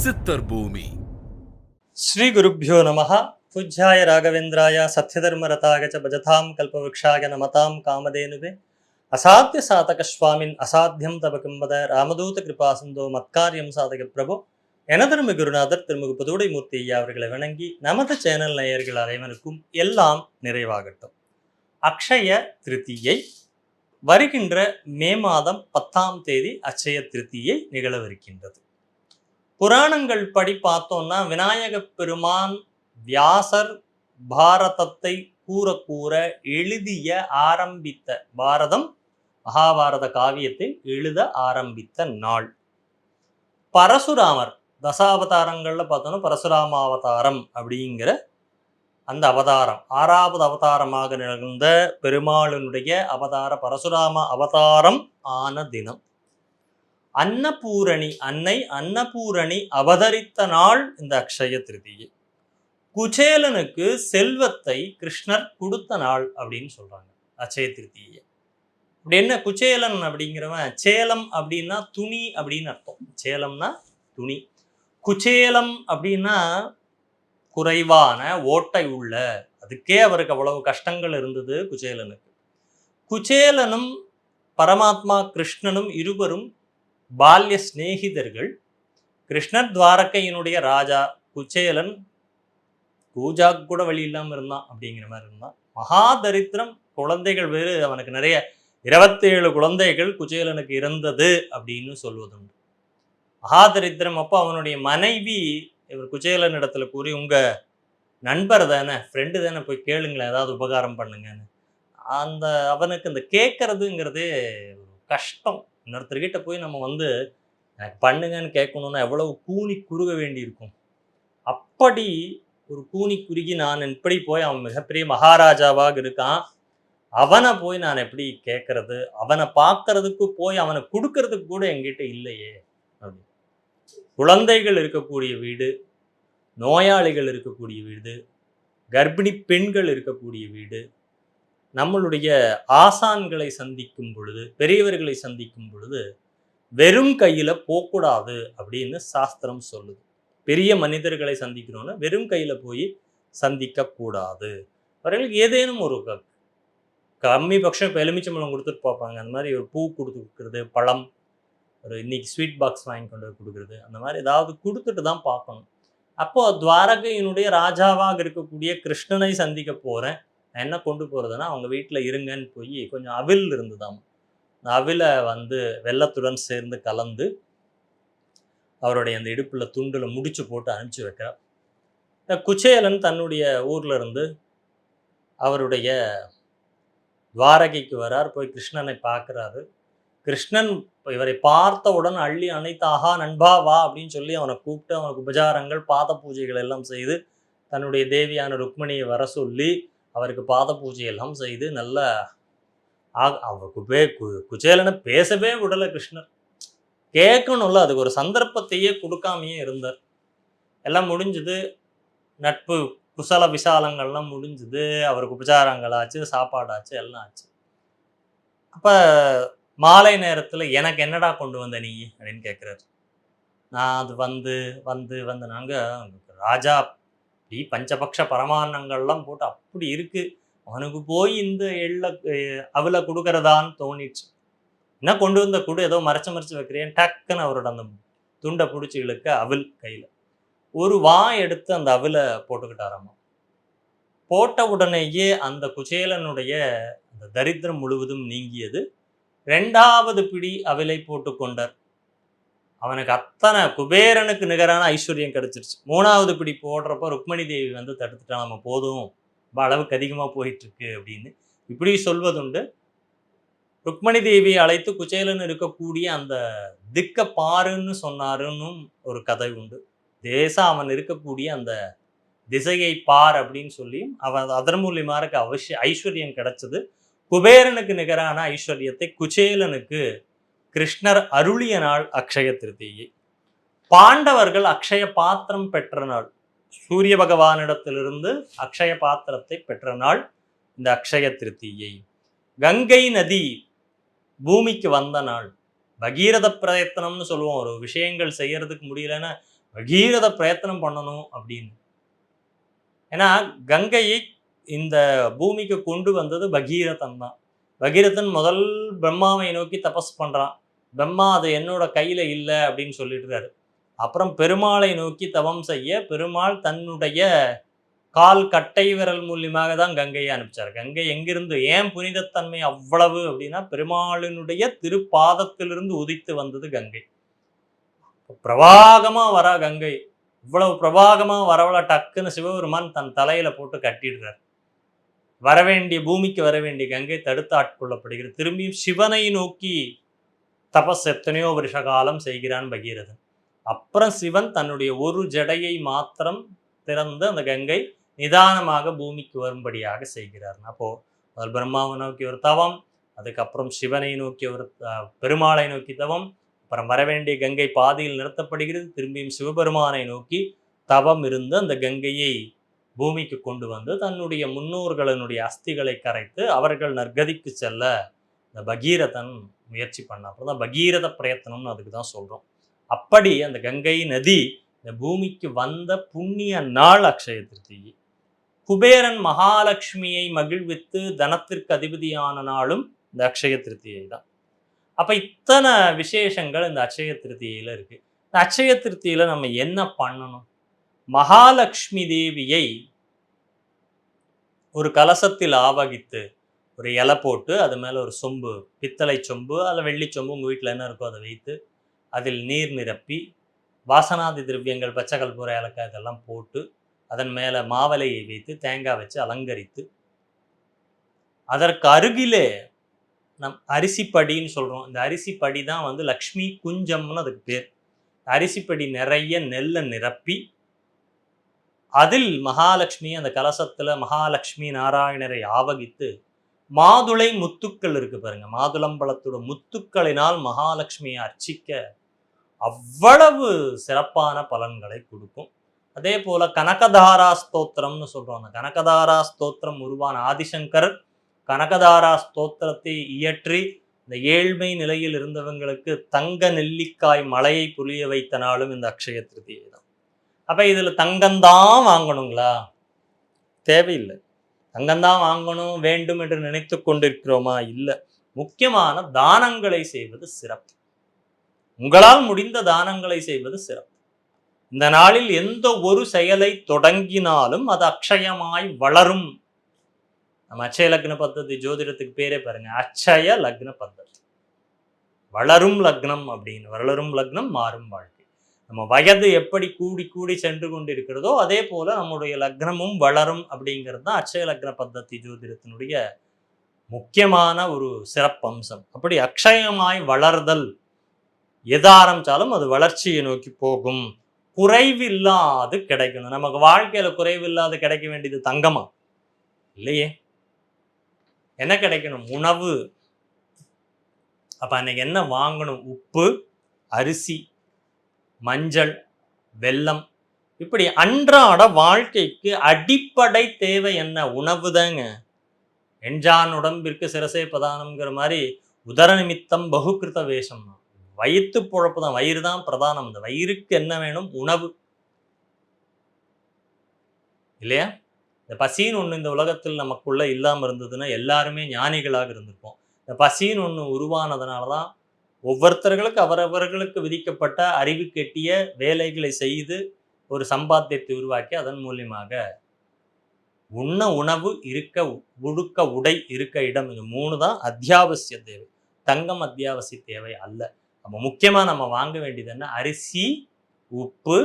சித்தர் பூமி. ஸ்ரீ குருப்யோ நமஹ. பூஜ்யாய ராகவேந்திராய சத்யதர்மரதாய ச பஜதாம் கல்பவருக்ஷாய நமதாம் காமதேனுவே. அசாத்திய சாதக ஸ்வாமின் அசாத்தியம் தவ கிம்பத ராமதூத கிருபாசந்தோ மத்காரியம் சாதக பிரபு. எனதருமை குருநாதர் திருமுக புதுவுடை மூர்த்தி ஐயா அவர்களை வணங்கி நமது சேனல் நேயர்கள் அனைவருக்கும் எல்லாம் நிறைவாகட்டும். அக்ஷய திருத்தியை வருகின்ற மே மாதம் 10ஆம் தேதி அக்ஷய திருத்தியை நிகழவிருக்கின்றது. புராணங்கள் படி பார்த்தோம்னா விநாயக பெருமான் வியாசர் பாரதத்தை கூற எழுதிய ஆரம்பித்த பாரதம் மகாபாரத காவியத்தை எழுத ஆரம்பித்த நாள். பரசுராமர் தசாவதாரங்கள்ல பார்த்தோம்னா பரசுராம அவதாரம் அப்படிங்கிற அந்த அவதாரம் 6வது அவதாரமாக நிகழ்ந்த பெருமாளினுடைய அவதார பரசுராம அவதாரம் ஆன தினம். அன்னபூரணி அன்னை அன்னபூரணி அவதரித்த நாள் இந்த அக்ஷய திருதியை. குச்சேலனுக்கு செல்வத்தை கிருஷ்ணர் கொடுத்த நாள் அப்படின்னு சொல்றாங்க அக்ஷய திருதியை. அப்படி என்ன குச்சேலன் அப்படிங்கிறவன், சேலம் அப்படின்னா துணி அப்படின்னு அர்த்தம். சேலம்னா துணி. குச்சேலம் அப்படின்னா குறைவான ஓட்டை உள்ள, அதுக்கே அவருக்கு அவ்வளவு கஷ்டங்கள் இருந்தது குச்சேலனுக்கு. குச்சேலனும் பரமாத்மா கிருஷ்ணனும் இருவரும் பால்ய சிநேகிதர்கள். கிருஷ்ணர் துவாரகையினுடைய ராஜா, குச்சேலன் பூஜா கூட வழி இல்லாமல் இருந்தான் அப்படிங்கிற மாதிரி இருந்தான். மகா தரித்திரம், குழந்தைகள் வேறு அவனுக்கு நிறைய 27 குழந்தைகள் குச்சேலனுக்கு இருந்தது அப்படின்னு சொல்வதுண்டு. மகாதரித்திரம். அப்போ அவனுடைய மனைவி இவர் குச்சேலன் இடத்துல கூறி, உங்க நண்பர் தானே, ஃப்ரெண்டு தானே, போய் கேளுங்களேன், ஏதாவது உபகாரம் பண்ணுங்கன்னு. அந்த அவனுக்கு அந்த கேட்கறதுங்கிறதே கஷ்டம். இன்னொருத்தர்கிட்ட போய் நம்ம எனக்கு பண்ணுங்கன்னு கேட்கணும்னா எவ்வளவு கூனி குறுக வேண்டியிருக்கும். அப்படி ஒரு கூனி குறுகி நான் எப்படி போய், அவன் மிகப்பெரிய மகாராஜாவாக இருக்கான், அவனை போய் நான் எப்படி கேட்கறது, அவனை பார்க்கறதுக்கு போய் அவனை கொடுக்கறதுக்கு கூட என்கிட்ட இல்லையே அப்படி. குழந்தைகள் இருக்கக்கூடிய வீடு, நோயாளிகள் இருக்கக்கூடிய வீடு, கர்ப்பிணி பெண்கள் இருக்கக்கூடிய வீடு, நம்மளுடைய ஆசான்களை சந்திக்கும் பொழுது, பெரியவர்களை சந்திக்கும் பொழுது வெறும் கையில போகக்கூடாது அப்படின்னு சாஸ்திரம் சொல்லுது. பெரிய மனிதர்களை சந்திக்கணும்னா வெறும் கையில போய் சந்திக்க கூடாது. அவர்களுக்கு ஏதேனும் ஒரு கம்மி பட்சம் இப்போ எலுமிச்சம்பழம் கொடுத்துட்டு பார்ப்பாங்க, அந்த மாதிரி ஒரு பூ கொடுத்துருக்கிறது, பழம், ஒரு இன்னைக்கு ஸ்வீட் பாக்ஸ் வாங்கி கொண்டு கொடுக்குறது, அந்த மாதிரி ஏதாவது கொடுத்துட்டு தான் பார்க்கணும். அப்போ துவாரகையினுடைய ராஜாவாக இருக்கக்கூடிய கிருஷ்ணனை சந்திக்க போறேன், நான் என்ன கொண்டு போறதுன்னா, அவங்க வீட்டில் இருங்கன்னு போய் கொஞ்சம் அவில் இருந்துதாம். அந்த அவிலை வெள்ளத்துடன் சேர்ந்து கலந்து அவருடைய அந்த இடுப்புல துண்டுல முடிச்சு போட்டு அனுப்பிச்சு வைக்கிறார். குச்சேலன் தன்னுடைய ஊர்ல இருந்து அவருடைய துவாரகைக்கு வரார். போய் கிருஷ்ணனை பார்க்கிறாரு. கிருஷ்ணன் இவரை பார்த்தவுடன் அள்ளி அணைத்து, ஆஹா நண்பா வா அப்படின்னு சொல்லி அவனை கூப்பிட்டு அவனுக்கு உபச்சாரங்கள், பாத பூஜைகள் எல்லாம் செய்து, தன்னுடைய தேவியான ருக்மணியை வர சொல்லி அவருக்கு பாத பூஜை எல்லாம் செய்து நல்ல அவருக்கு குச்சேலனை பேசவே விடலை கிருஷ்ணர். கேட்கணும்ல, அதுக்கு ஒரு சந்தர்ப்பத்தையே கொடுக்காமையே இருந்தார். எல்லாம் முடிஞ்சுது, நட்பு குசல விசாலங்கள்லாம் முடிஞ்சுது, அவருக்கு உபச்சாரங்கள் ஆச்சு, சாப்பாடாச்சு, எல்லாம் ஆச்சு. அப்போ மாலை நேரத்தில் எனக்கு என்னடா கொண்டு வந்த நீ அப்படின்னு கேட்குறாரு. நான் அது வந்து நாங்கள் ராஜா இப்படி பஞ்சபக்ஷ பரமான்னங்கள்லாம் போட்டு அப்படி இருக்கு, அவனுக்கு போய் இந்த அவளை கொடுக்கறதான்னு தோணிடுச்சு. என்ன கொண்டு வந்த கூடு ஏதோ மறைச்சு வைக்கிறேன், டக்குன்னு அவரோட அந்த துண்டை பிடிச்சி இழுக்க அவில் கையில் ஒரு எடுத்து அந்த அவிலை போட்டுக்கிட்டாராமா. போட்ட உடனேயே அந்த குச்சேலனுடைய அந்த தரித்திரம் முழுவதும் நீங்கியது. 2வது பிடி அவிலை போட்டு கொண்டார். அவனுக்கு அத்தனை குபேரனுக்கு நிகரான ஐஸ்வர்யம் கிடைச்சிருச்சு. 3வது பிடி போடுறப்ப ருக்மணி தேவி தடுத்துட்டா, நம்ம போதும், அளவுக்கு அதிகமாக போயிட்டு இருக்கு அப்படின்னு இப்படி சொல்வதுண்டு. ருக்மணி தேவியை அழைத்து குச்சேலன் இருக்கக்கூடிய அந்த திக்க பாருன்னு சொன்னாருன்னு ஒரு கதை உண்டு. அவன் இருக்கக்கூடிய அந்த திசையை பார் அப்படின்னு சொல்லி அவன் அதன் மூலியமாக ஐஸ்வர்யம் கிடைச்சது. குபேரனுக்கு நிகரான ஐஸ்வர்யத்தை குச்சேலனுக்கு கிருஷ்ணர் அருளிய நாள் அக்ஷய திருதியை. பாண்டவர்கள் அக்ஷய பாத்திரம் பெற்ற நாள். சூரிய பகவானிடத்திலிருந்து அக்ஷய பாத்திரத்தை பெற்ற நாள் இந்த அக்ஷய திருதியை. கங்கை நதி பூமிக்கு வந்த நாள். பகீரத பிரயத்தனம்னு சொல்லுவோம். ஒரு விஷயங்கள் செய்யறதுக்கு முடியலன்னா பகீரத பிரயத்தனம் பண்ணணும் அப்படின்னு. ஏன்னா கங்கையை இந்த பூமிக்கு கொண்டு வந்தது பகீரதன் தான். பகீரதன் முதல் பிரம்மாவை நோக்கி தபஸ் பண்றான். பிரம்மா அது என்னோட கையில இல்லை அப்படின்னு சொல்லிடுறாரு. அப்புறம் பெருமாளை நோக்கி தவம் செய்ய பெருமாள் தன்னுடைய கால் கட்டை விரல் மூலியமாக தான் கங்கையை அனுப்பிச்சார். கங்கை எங்கிருந்து ஏன் புனிதத்தன்மை அவ்வளவு அப்படின்னா பெருமாளினுடைய திருப்பாதத்திலிருந்து உதித்து வந்தது கங்கை. பிரவாகமா வரா கங்கை. இவ்வளவு பிரவாகமா வரவள டக்குன்னு சிவபெருமான் தன் தலையில போட்டு கட்டிடுறார். வரவேண்டிய பூமிக்கு வரவேண்டிய கங்கை தடுத்து ஆட்கொள்ளப்படுகிறது. திரும்பியும் சிவனை நோக்கி தபஸ் எத்தனையோ வருஷ காலம் செய்கிறான் பகீரதன். அப்புறம் சிவன் தன்னுடைய ஒரு ஜடையை மாத்திரம் திறந்து அந்த கங்கை நிதானமாக பூமிக்கு வரும்படியாக செய்கிறார். அப்போ முதல் பிரம்மாவை நோக்கி ஒரு தவம், அதுக்கப்புறம் சிவனை நோக்கி ஒரு பெருமாளை நோக்கி தவம், அப்புறம் வரவேண்டிய கங்கை பாதியில் நிறுத்தப்படுகிறது. திரும்பியும் சிவபெருமானை நோக்கி தவம் இருந்து அந்த கங்கையை பூமிக்கு கொண்டு வந்து தன்னுடைய முன்னோர்களினுடைய அஸ்திகளை கரைத்து அவர்கள் நற்கதிக்கு செல்ல இந்த பகீரதன் முயற்சி பண்ண. அப்புறம் தான் பகீரத பிரயத்தனம்னு அதுக்கு தான் சொல்றோம். அப்படி அந்த கங்கை நதி இந்த பூமிக்கு வந்த புண்ணிய நாள் அக்ஷய திருதியை. குபேரன் மகாலட்சுமியை மகிழ்வித்து தனத்திற்கு அதிபதியான நாளும் இந்த அக்ஷய திருதியை தான். அப்ப இத்தனை விசேஷங்கள் இந்த அக்ஷய திருதியில இருக்கு. இந்த அக்ஷய திருதியில நம்ம என்ன பண்ணணும்? மகாலட்சுமி தேவியை ஒரு கலசத்தில் ஆவகித்து ஒரு இலை போட்டு அது மேல ஒரு சொம்பு, பித்தளை சொம்பு அல்ல வெள்ளி சொம்பு, உங்க வீட்டில் என்ன இருக்கோ அதை வைத்து அதில் நீர் நிரப்பி வாசனாதி திரவியங்கள் பச்சை கற்பூர ஏலக்காய் இதெல்லாம் போட்டு அதன் மேலே மாவலையை வைத்து தேங்காய் வச்சு அலங்கரித்து அதற்கு அருகிலே அரிசிப்படின்னு சொல்கிறோம். இந்த அரிசிப்படி தான் வந்து லக்ஷ்மி குஞ்சம்னு அதுக்கு பேர். அரிசிப்படி நிறைய நெல்லை நிரப்பி அதில் மகாலட்சுமி அந்த கலசத்தில் மகாலட்சுமி நாராயணரை ஆவகித்து மாதுளை முத்துக்கள் இருக்கு பாருங்க, மாதுளம்பழத்தோட முத்துக்களினால் மகாலட்சுமியை அர்ச்சிக்க அவ்வளவு சிறப்பான பலன்களை கொடுக்கும். அதே போல கனகதாரா ஸ்தோத்திரம்னு சொல்றோம். அந்த கனகதாரா ஸ்தோத்திரம் உருவான ஆதிசங்கர் கனகதாரா ஸ்தோத்திரத்தை இயற்றி இந்த ஏழ்மை நிலையில் இருந்தவங்களுக்கு தங்க நெல்லிக்காய் மலையை புளிய வைத்த நாளும் இந்த அக்ஷய திருதியை தான். அப்ப இதுல தங்கம்தான் வாங்கணுங்களா? தேவையில்லை. தங்கம்தான் வாங்கணும் வேண்டும் என்று நினைத்து கொண்டிருக்கிறோமா? இல்லை. முக்கியமான தானங்களை செய்வது சிறப்பு. உங்களால் முடிந்த தானங்களை செய்வது சிறப்பு. இந்த நாளில் எந்த ஒரு செயலை தொடங்கினாலும் அது அக்ஷயமாய் வளரும். நம்ம அட்சய லக்ன பத்ததி ஜோதிடத்துக்கு பேரே பாருங்க, அட்சய லக்ன பத்ததி. வளரும் லக்னம் அப்படின்னு. வளரும் லக்னம் மாறும் வாழ்க்கை. நம்ம வயது எப்படி கூடி கூடி சென்று கொண்டு இருக்கிறதோ அதே போல நம்முடைய லக்னமும் வளரும் அப்படிங்கிறது தான் அட்சய லக்ன பத்ததி ஜோதிடத்தினுடைய முக்கியமான ஒரு சிறப்பம்சம். அப்படி அக்ஷயமாய் வளர்தல் எது ஆரம்பிச்சாலும் அது வளர்ச்சியை நோக்கி போகும். குறைவில்லாது கிடைக்கணும். நமக்கு வாழ்க்கையில குறைவில்லாது கிடைக்க வேண்டியது தங்கமா? இல்லையே. என்ன கிடைக்கணும்? உணவு. அப்ப அன்னைக்கு என்ன வாங்கணும்? உப்பு, அரிசி, மஞ்சள், வெல்லம். இப்படி அன்றாட வாழ்க்கைக்கு அடிப்படை தேவை என்ன? உணவு தாங்க. எஞ்சான் உடம்பிற்கு சிரசே பிரதானம்ங்கிற மாதிரி உதர நிமித்தம் பகுகிருத வேஷம். வயிற்று பொழப்பு தான், வயிறு தான் பிரதானம். இந்த வயிறுக்கு என்ன வேணும்? உணவு இல்லையா? இந்த பசின்னு ஒன்று இந்த உலகத்தில் நமக்குள்ள இல்லாமல் இருந்ததுன்னா எல்லாருமே ஞானிகளாக இருந்திருப்போம். இந்த பசின்னு ஒன்று உருவானதுனால தான் ஒவ்வொருத்தர்களுக்கு அவரவர்களுக்கு விதிக்கப்பட்ட அறிவு கெட்டிய வேலைகளை செய்து ஒரு சம்பாத்தியத்தை உருவாக்கி அதன் மூலியமாக உண்ண உணவு, இருக்க உடுக்க உடை, இருக்க இடம், இது 3 தான் அத்தியாவசிய தேவை. தங்கம் அத்தியாவசிய தேவை அல்ல. நம்ம முக்கியமாக நம்ம வாங்க வேண்டியது என்ன? அரிசி, உப்பு,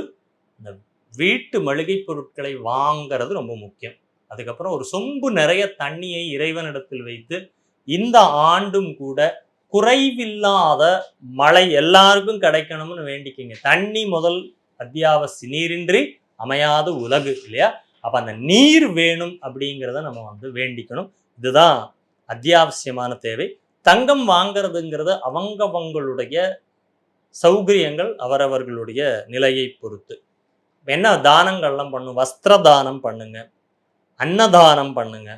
இந்த வீட்டு மளிகை பொருட்களை வாங்கிறது ரொம்ப முக்கியம். அதுக்கப்புறம் ஒரு சொம்பு நிறைய தண்ணியை இறைவனிடத்தில் வைத்து இந்த ஆண்டும் கூட குறைவில்லாத மழை எல்லாருக்கும் கிடைக்கணும்னு வேண்டிக்கிங்க. தண்ணி முதல் அத்தியாவசிய. நீரின்றி அமையாது உலகு இல்லையா? அப்ப அந்த நீர் வேணும் அப்படிங்கிறத நம்ம வந்து வேண்டிக்கணும். இதுதான் அத்தியாவசியமான தேவை. தங்கம் வாங்கிறதுங்கிறது அவங்களுடைய சௌகரியங்கள், அவரவர்களுடைய நிலையை பொறுத்து. என்ன தானங்கள்லாம் பண்ணும்? வஸ்திர தானம் பண்ணுங்க, அன்னதானம் பண்ணுங்க,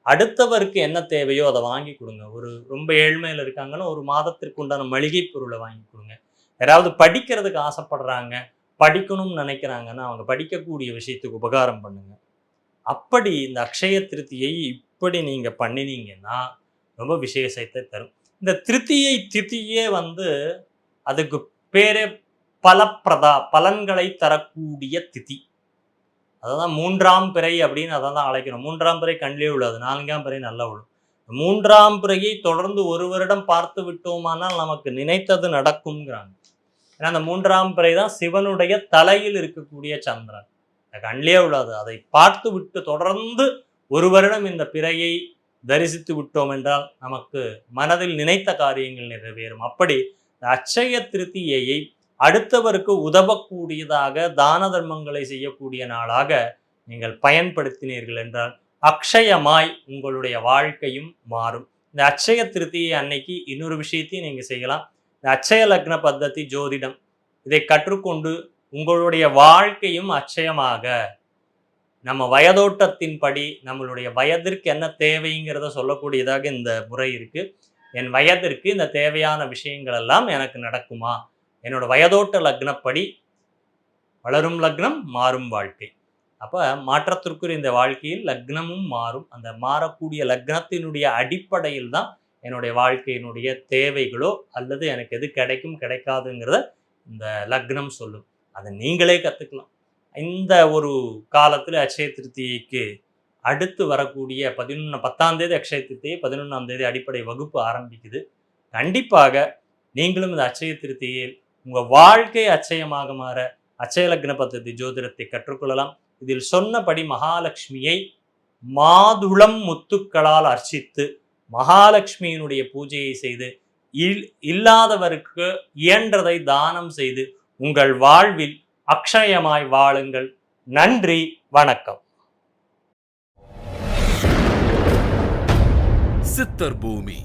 அடுத்தவருக்கு என்ன தேவையோ அதை வாங்கி கொடுங்க. ஒரு ரொம்ப ஏழ்மையில் இருக்காங்கன்னா ஒரு மாதத்திற்கு உண்டான மளிகை பொருளை வாங்கி கொடுங்க. யாராவது படிக்கிறதுக்கு ஆசைப்படுறாங்க, படிக்கணும்னு நினைக்கிறாங்கன்னா அவங்க படிக்கக்கூடிய விஷயத்துக்கு உபகாரம் பண்ணுங்க. அப்படி இந்த அக்ஷய திருத்தியை இப்படி நீங்க பண்ணினீங்கன்னா ரொம்ப விசேஷத்தை தரும். இந்த திருத்தியை திதியே அதுக்கு பேரே பலன்களை தரக்கூடிய திதி. அதான் 3ஆம் பிறை அப்படின்னு அதை தான் அழைக்கணும். 3ஆம் பிறை கண்ணிலே விழாது, 4ஆம் பிறை நல்லா விழும். 3ஆம் பிறையை தொடர்ந்து ஒரு வருடம் பார்த்து விட்டோமானால் நமக்கு நினைத்தது நடக்கும்ங்கிறாங்க. ஏன்னா அந்த 3ஆம் பிறை தான் சிவனுடைய தலையில் இருக்கக்கூடிய சந்திரன். கண்ணிலே விழாது, அதை பார்த்து விட்டு தொடர்ந்து ஒரு வருடம் இந்த பிறையை தரிசித்து விட்டோம் என்றால் நமக்கு மனதில் நினைத்த காரியங்கள் நிறைவேறும். அப்படி அட்சய திருத்தியை அடுத்தவருக்கு உதவக்கூடியதாக தான தர்மங்களை செய்யக்கூடிய நாளாக நீங்கள் பயன்படுத்தினீர்கள் என்றால் அக்ஷயமாய் உங்களுடைய வாழ்க்கையும் மாறும். இந்த அட்சய திருத்தியை அன்னைக்கு இன்னொரு விஷயத்தையும் நீங்க செய்யலாம். இந்த அட்சய லக்ன பத்ததி ஜோதிடம் இதை கற்றுக்கொண்டு உங்களுடைய வாழ்க்கையும் அட்சயமாக நம்ம வயதோட்டத்தின்படி நம்மளுடைய வயதிற்கு என்ன தேவைங்கிறத சொல்லக்கூடியதாக இந்த முறை இருக்கு. என் வயதிற்கு இந்த தேவையான விஷயங்கள் எல்லாம் எனக்கு நடக்குமா, என்னோட வயதோட்ட லக்னப்படி வளரும் லக்னம் மாறும் வாழ்க்கை. அப்போ மாற்றத்திற்குரிய இந்த வாழ்க்கையில் லக்னமும் மாறும். அந்த மாறக்கூடிய லக்னத்தினுடைய அடிப்படையில் தான் என்னுடைய வாழ்க்கையினுடைய தேவைகளோ அல்லது எனக்கு எது கிடைக்கும் கிடைக்காதுங்கிறத இந்த லக்னம் சொல்லும். அதை நீங்களே கற்றுக்கலாம். இந்த ஒரு காலத்தில் அட்சய திருத்தியைக்கு அடுத்து வரக்கூடிய 10ஆம் தேதி அக்ஷய திருத்தியை, 11ஆம் தேதி அடிப்படை வகுப்பு ஆரம்பிக்குது. கண்டிப்பாக நீங்களும் இந்த அட்சய திருத்தியில் உங்கள் வாழ்க்கை அட்சயமாக மாற அட்சய லக்ன பத்ததி ஜோதிடத்தை கற்றுக்கொள்ளலாம். இதில் சொன்னபடி மகாலட்சுமியை மாதுளம் முத்துக்களால் அர்ச்சித்து மகாலட்சுமியினுடைய பூஜையை செய்து இல்லாதவருக்கு இயன்றதை தானம் செய்து உங்கள் வாழ்வில் அக்ஷயமாய் வாழுங்கள். நன்றி, வணக்கம். சித்தர் பூமி.